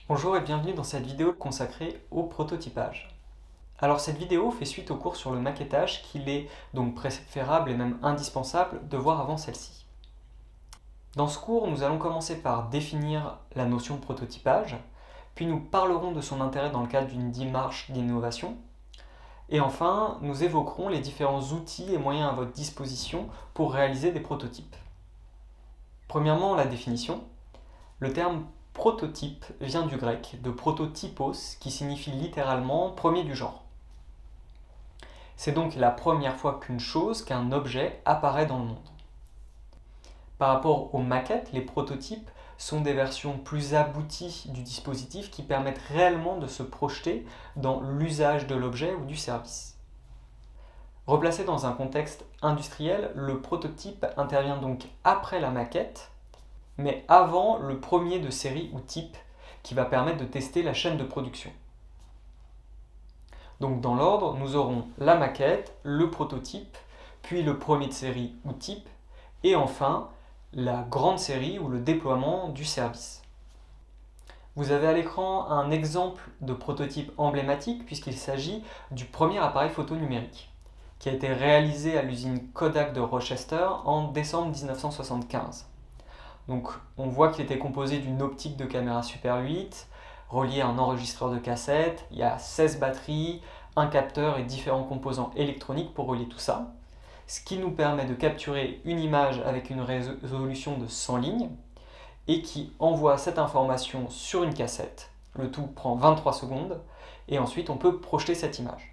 Bonjour et bienvenue dans cette vidéo consacrée au prototypage. Alors cette vidéo fait suite au cours sur le maquettage qu'il est donc préférable et même indispensable de voir avant celle-ci. Dans ce cours, nous allons commencer par définir la notion de prototypage, puis nous parlerons de son intérêt dans le cadre d'une démarche d'innovation, et enfin, nous évoquerons les différents outils et moyens à votre disposition pour réaliser des prototypes. Premièrement, la définition. Le terme prototype vient du grec, de prototypos, qui signifie littéralement premier du genre. C'est donc la première fois qu'une chose, qu'un objet apparaît dans le monde. Par rapport aux maquettes, les prototypes sont des versions plus abouties du dispositif qui permettent réellement de se projeter dans l'usage de l'objet ou du service. Replacé dans un contexte industriel, le prototype intervient donc après la maquette, mais avant le premier de série ou type qui va permettre de tester la chaîne de production. Donc dans l'ordre, nous aurons la maquette, le prototype, puis le premier de série ou type, et enfin la grande série ou le déploiement du service. Vous avez à l'écran un exemple de prototype emblématique puisqu'il s'agit du premier appareil photo numérique qui a été réalisé à l'usine Kodak de Rochester en décembre 1975. Donc on voit qu'il était composé d'une optique de caméra Super 8, reliée à un enregistreur de cassette, il y a 16 batteries, un capteur et différents composants électroniques pour relier tout ça, ce qui nous permet de capturer une image avec une résolution de 100 lignes et qui envoie cette information sur une cassette. Le tout prend 23 secondes et ensuite on peut projeter cette image.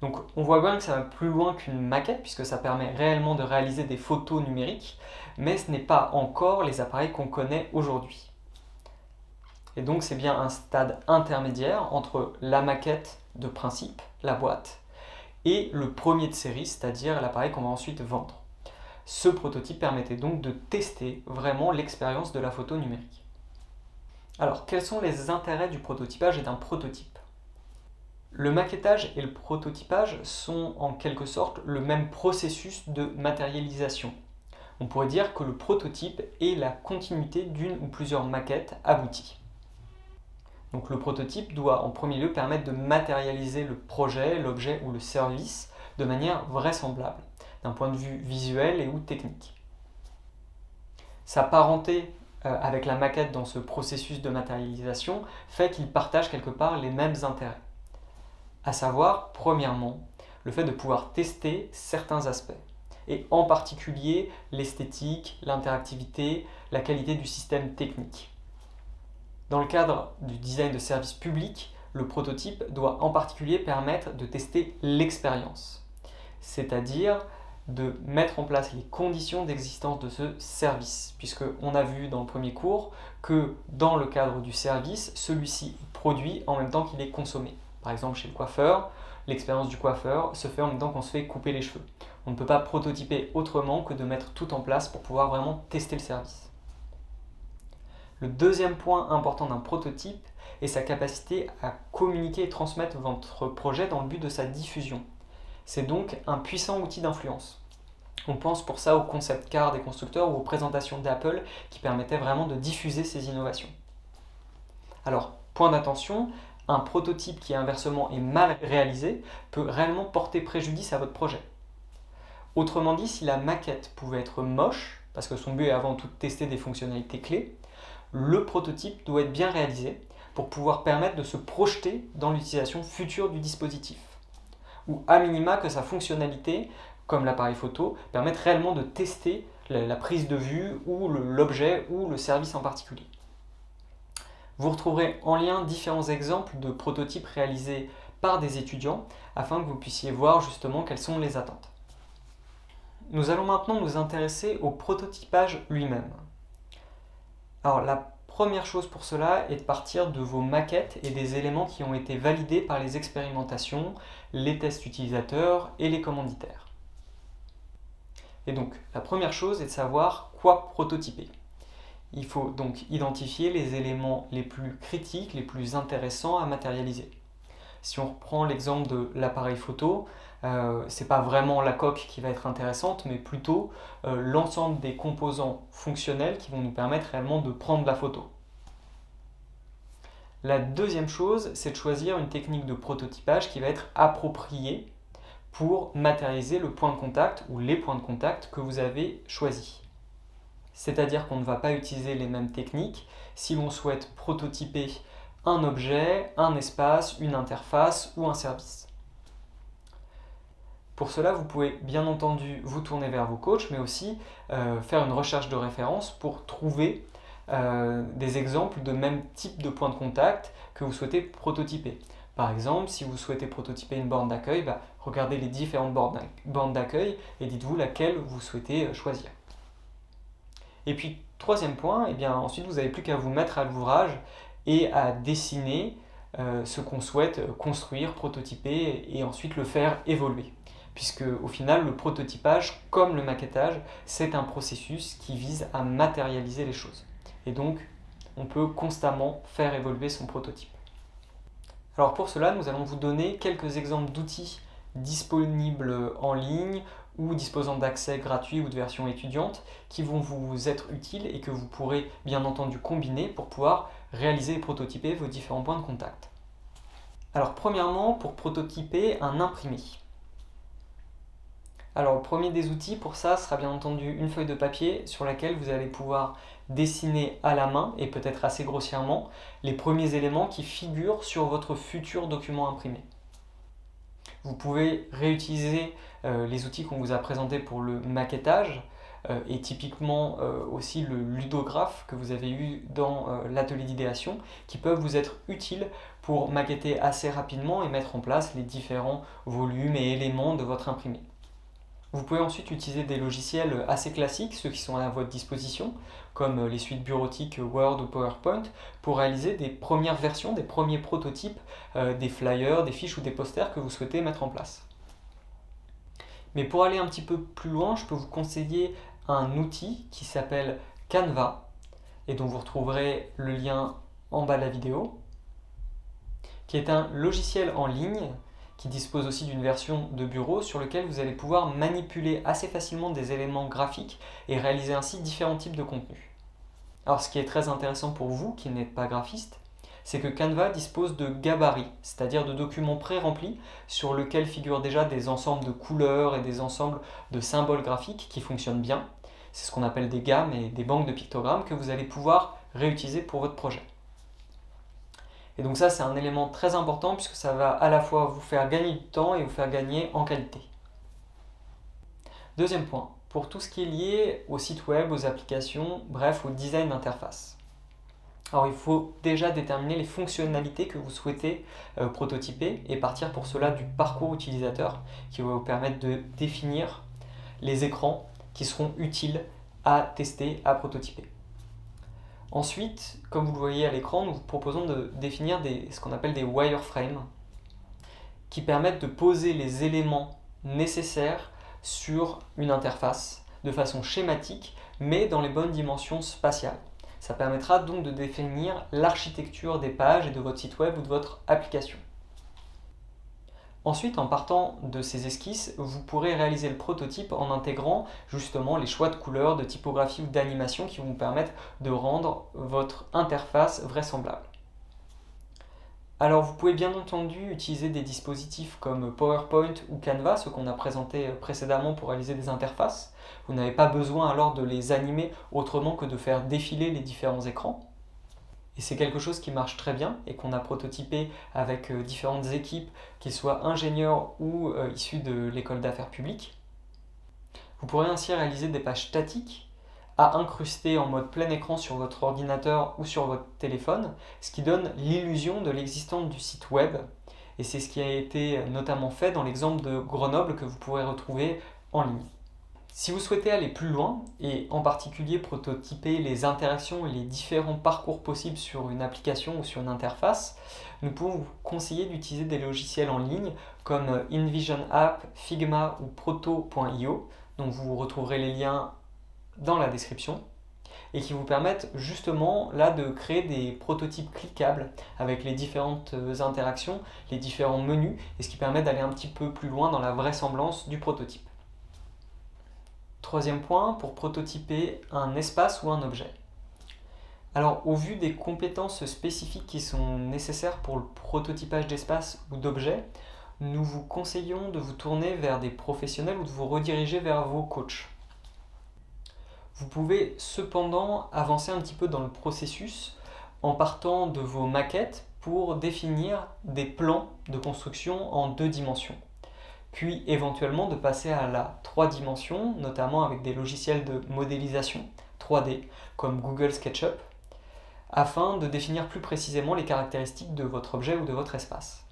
Donc on voit bien que ça va plus loin qu'une maquette puisque ça permet réellement de réaliser des photos numériques, mais ce n'est pas encore les appareils qu'on connaît aujourd'hui. Et donc c'est bien un stade intermédiaire entre la maquette de principe, la boîte, et le premier de série, c'est-à-dire l'appareil qu'on va ensuite vendre. Ce prototype permettait donc de tester vraiment l'expérience de la photo numérique. Alors quels sont les intérêts du prototypage et d'un prototype ? Le maquettage et le prototypage sont en quelque sorte le même processus de matérialisation. On pourrait dire que le prototype est la continuité d'une ou plusieurs maquettes abouties. Donc le prototype doit en premier lieu permettre de matérialiser le projet, l'objet ou le service de manière vraisemblable, d'un point de vue visuel et ou technique. Sa parenté avec la maquette dans ce processus de matérialisation fait qu'ils partagent quelque part les mêmes intérêts. À savoir, premièrement, le fait de pouvoir tester certains aspects, et en particulier l'esthétique, l'interactivité, la qualité du système technique. Dans le cadre du design de services publics, le prototype doit en particulier permettre de tester l'expérience, c'est-à-dire de mettre en place les conditions d'existence de ce service, puisqu'on a vu dans le premier cours que dans le cadre du service, celui-ci est produit en même temps qu'il est consommé. Par exemple, chez le coiffeur, l'expérience du coiffeur se fait en même temps qu'on se fait couper les cheveux. On ne peut pas prototyper autrement que de mettre tout en place pour pouvoir vraiment tester le service. Le deuxième point important d'un prototype est sa capacité à communiquer et transmettre votre projet dans le but de sa diffusion. C'est donc un puissant outil d'influence. On pense pour ça au concept car des constructeurs ou aux présentations d'Apple qui permettaient vraiment de diffuser ces innovations. Alors, point d'attention, un prototype qui inversement est mal réalisé peut réellement porter préjudice à votre projet. Autrement dit, si la maquette pouvait être moche, parce que son but est avant tout de tester des fonctionnalités clés, le prototype doit être bien réalisé pour pouvoir permettre de se projeter dans l'utilisation future du dispositif. Ou à minima que sa fonctionnalité, comme l'appareil photo, permette réellement de tester la prise de vue ou l'objet ou le service en particulier. Vous retrouverez en lien différents exemples de prototypes réalisés par des étudiants afin que vous puissiez voir justement quelles sont les attentes. Nous allons maintenant nous intéresser au prototypage lui-même. Alors la première chose pour cela est de partir de vos maquettes et des éléments qui ont été validés par les expérimentations, les tests utilisateurs et les commanditaires. Et donc la première chose est de savoir quoi prototyper. Il faut donc identifier les éléments les plus critiques, les plus intéressants à matérialiser. Si on reprend l'exemple de l'appareil photo, c'est pas vraiment la coque qui va être intéressante, mais plutôt l'ensemble des composants fonctionnels qui vont nous permettre réellement de prendre la photo. La deuxième chose, c'est de choisir une technique de prototypage qui va être appropriée pour matérialiser le point de contact ou les points de contact que vous avez choisis. C'est-à-dire qu'on ne va pas utiliser les mêmes techniques si l'on souhaite prototyper un objet, un espace, une interface ou un service. Pour cela, vous pouvez bien entendu vous tourner vers vos coachs, mais aussi faire une recherche de référence pour trouver des exemples de même type de point de contact que vous souhaitez prototyper. Par exemple, si vous souhaitez prototyper une borne d'accueil, regardez les différentes bornes d'accueil et dites-vous laquelle vous souhaitez choisir. Et puis, troisième point, ensuite vous n'avez plus qu'à vous mettre à l'ouvrage et à dessiner ce qu'on souhaite construire, prototyper et ensuite le faire évoluer. Puisque au final, le prototypage, comme le maquettage, c'est un processus qui vise à matérialiser les choses. Et donc, on peut constamment faire évoluer son prototype. Alors pour cela, nous allons vous donner quelques exemples d'outils disponibles en ligne ou disposant d'accès gratuit ou de version étudiante qui vont vous être utiles et que vous pourrez bien entendu combiner pour pouvoir réaliser et prototyper vos différents points de contact. Alors premièrement, pour prototyper un imprimé. Alors le premier des outils pour ça sera bien entendu une feuille de papier sur laquelle vous allez pouvoir dessiner à la main et peut-être assez grossièrement les premiers éléments qui figurent sur votre futur document imprimé. Vous pouvez réutiliser les outils qu'on vous a présentés pour le maquettage et typiquement aussi le ludographe que vous avez eu dans l'atelier d'idéation qui peuvent vous être utiles pour maqueter assez rapidement et mettre en place les différents volumes et éléments de votre imprimé. Vous pouvez ensuite utiliser des logiciels assez classiques, ceux qui sont à votre disposition, comme les suites bureautiques Word ou PowerPoint, pour réaliser des premières versions, des premiers prototypes, des flyers, des fiches ou des posters que vous souhaitez mettre en place. Mais pour aller un petit peu plus loin, je peux vous conseiller un outil qui s'appelle Canva, et dont vous retrouverez le lien en bas de la vidéo, qui est un logiciel en ligne qui dispose aussi d'une version de bureau sur lequel vous allez pouvoir manipuler assez facilement des éléments graphiques et réaliser ainsi différents types de contenus. Alors ce qui est très intéressant pour vous qui n'êtes pas graphiste, c'est que Canva dispose de gabarits, c'est-à-dire de documents pré-remplis sur lesquels figurent déjà des ensembles de couleurs et des ensembles de symboles graphiques qui fonctionnent bien. C'est ce qu'on appelle des gammes et des banques de pictogrammes que vous allez pouvoir réutiliser pour votre projet. Et donc ça, c'est un élément très important puisque ça va à la fois vous faire gagner du temps et vous faire gagner en qualité. Deuxième point, pour tout ce qui est lié au site web, aux applications, bref, au design d'interface. Alors il faut déjà déterminer les fonctionnalités que vous souhaitez prototyper et partir pour cela du parcours utilisateur qui va vous permettre de définir les écrans qui seront utiles à tester, à prototyper. Ensuite, comme vous le voyez à l'écran, nous vous proposons de définir ce qu'on appelle des wireframes qui permettent de poser les éléments nécessaires sur une interface de façon schématique mais dans les bonnes dimensions spatiales. Ça permettra donc de définir l'architecture des pages et de votre site web ou de votre application. Ensuite, en partant de ces esquisses, vous pourrez réaliser le prototype en intégrant justement les choix de couleurs, de typographie ou d'animation qui vont vous permettre de rendre votre interface vraisemblable. Alors vous pouvez bien entendu utiliser des dispositifs comme PowerPoint ou Canva, ce qu'on a présenté précédemment pour réaliser des interfaces. Vous n'avez pas besoin alors de les animer autrement que de faire défiler les différents écrans. Et c'est quelque chose qui marche très bien et qu'on a prototypé avec différentes équipes, qu'ils soient ingénieurs ou issus de l'école d'affaires publiques. Vous pourrez ainsi réaliser des pages statiques à incruster en mode plein écran sur votre ordinateur ou sur votre téléphone, ce qui donne l'illusion de l'existence du site web. Et c'est ce qui a été notamment fait dans l'exemple de Grenoble que vous pourrez retrouver en ligne. Si vous souhaitez aller plus loin, et en particulier prototyper les interactions et les différents parcours possibles sur une application ou sur une interface, nous pouvons vous conseiller d'utiliser des logiciels en ligne comme InVision App, Figma ou Proto.io, dont vous retrouverez les liens dans la description, et qui vous permettent justement là de créer des prototypes cliquables avec les différentes interactions, les différents menus, et ce qui permet d'aller un petit peu plus loin dans la vraisemblance du prototype. Troisième point, pour prototyper un espace ou un objet. Alors, au vu des compétences spécifiques qui sont nécessaires pour le prototypage d'espace ou d'objets, nous vous conseillons de vous tourner vers des professionnels ou de vous rediriger vers vos coachs. Vous pouvez cependant avancer un petit peu dans le processus en partant de vos maquettes pour définir des plans de construction en 2 dimensions. Puis éventuellement de passer à la 3 dimensions, notamment avec des logiciels de modélisation 3D comme Google SketchUp, afin de définir plus précisément les caractéristiques de votre objet ou de votre espace.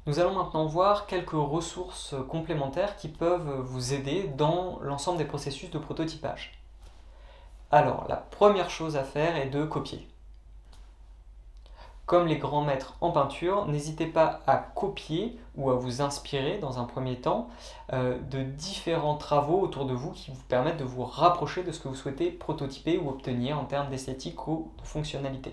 Nous allons maintenant voir quelques ressources complémentaires qui peuvent vous aider dans l'ensemble des processus de prototypage. Alors, la première chose à faire est de copier. Comme les grands maîtres en peinture, n'hésitez pas à copier ou à vous inspirer dans un premier temps de différents travaux autour de vous qui vous permettent de vous rapprocher de ce que vous souhaitez prototyper ou obtenir en termes d'esthétique ou de fonctionnalité.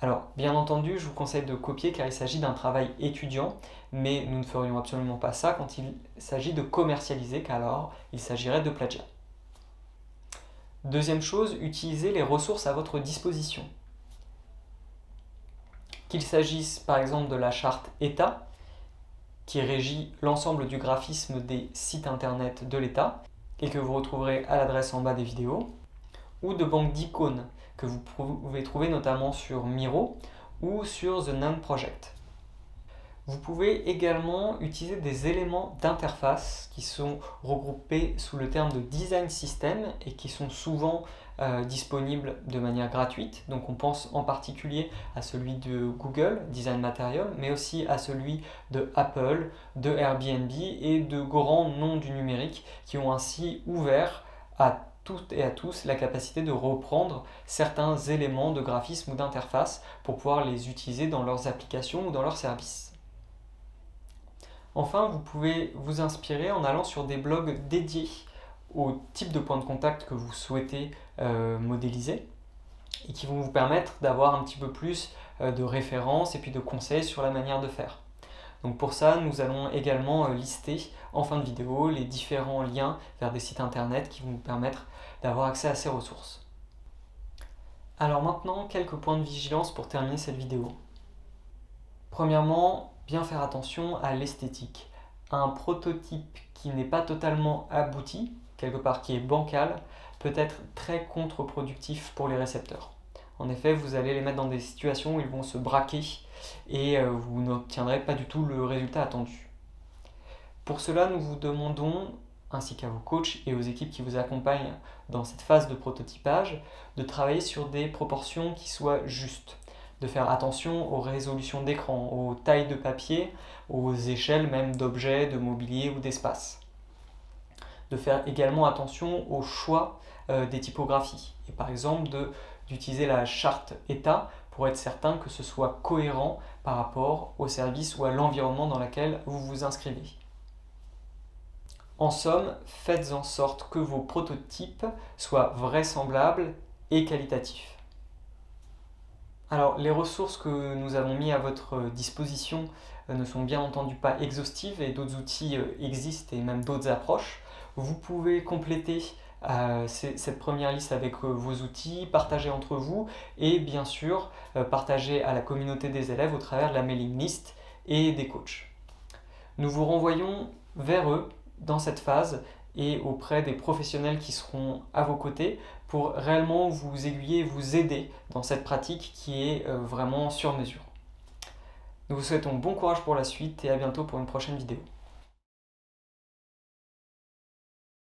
Alors, bien entendu, je vous conseille de copier car il s'agit d'un travail étudiant, mais nous ne ferions absolument pas ça quand il s'agit de commercialiser, car alors il s'agirait de plagiat. Deuxième chose, utilisez les ressources à votre disposition. Qu'il s'agisse par exemple de la charte État, qui régit l'ensemble du graphisme des sites internet de l'État, et que vous retrouverez à l'adresse en bas des vidéos, ou de banques d'icônes, que vous pouvez trouver notamment sur Miro ou sur The None Project. Vous pouvez également utiliser des éléments d'interface qui sont regroupés sous le terme de design system et qui sont souvent disponibles de manière gratuite. Donc on pense en particulier à celui de Google, Design Material, mais aussi à celui de Apple, de Airbnb et de grands noms du numérique qui ont ainsi ouvert à toutes et à tous la capacité de reprendre certains éléments de graphisme ou d'interface pour pouvoir les utiliser dans leurs applications ou dans leurs services. Enfin, vous pouvez vous inspirer en allant sur des blogs dédiés au type de point de contact que vous souhaitez modéliser et qui vont vous permettre d'avoir un petit peu plus de références et puis de conseils sur la manière de faire. Donc pour ça, nous allons également lister en fin de vidéo les différents liens vers des sites internet qui vont vous permettre d'avoir accès à ces ressources. Alors maintenant, quelques points de vigilance pour terminer cette vidéo. Premièrement, bien faire attention à l'esthétique. Un prototype qui n'est pas totalement abouti, quelque part qui est bancal, peut être très contre-productif pour les récepteurs. En effet, vous allez les mettre dans des situations où ils vont se braquer et vous n'obtiendrez pas du tout le résultat attendu. Pour cela, nous vous demandons, ainsi qu'à vos coachs et aux équipes qui vous accompagnent dans cette phase de prototypage, de travailler sur des proportions qui soient justes, de faire attention aux résolutions d'écran, aux tailles de papier, aux échelles même d'objets, de mobilier ou d'espace. De faire également attention au choix des typographies et par exemple d'utiliser la charte État pour être certain que ce soit cohérent par rapport au service ou à l'environnement dans lequel vous vous inscrivez. En somme, faites en sorte que vos prototypes soient vraisemblables et qualitatifs. Alors, les ressources que nous avons mises à votre disposition ne sont bien entendu pas exhaustives et d'autres outils existent et même d'autres approches. Vous pouvez compléter cette première liste avec vos outils, partager entre vous et bien sûr partager à la communauté des élèves au travers de la mailing list et des coachs. Nous vous renvoyons vers eux dans cette phase et auprès des professionnels qui seront à vos côtés pour réellement vous aiguiller et vous aider dans cette pratique qui est vraiment sur mesure. Nous vous souhaitons bon courage pour la suite et à bientôt pour une prochaine vidéo.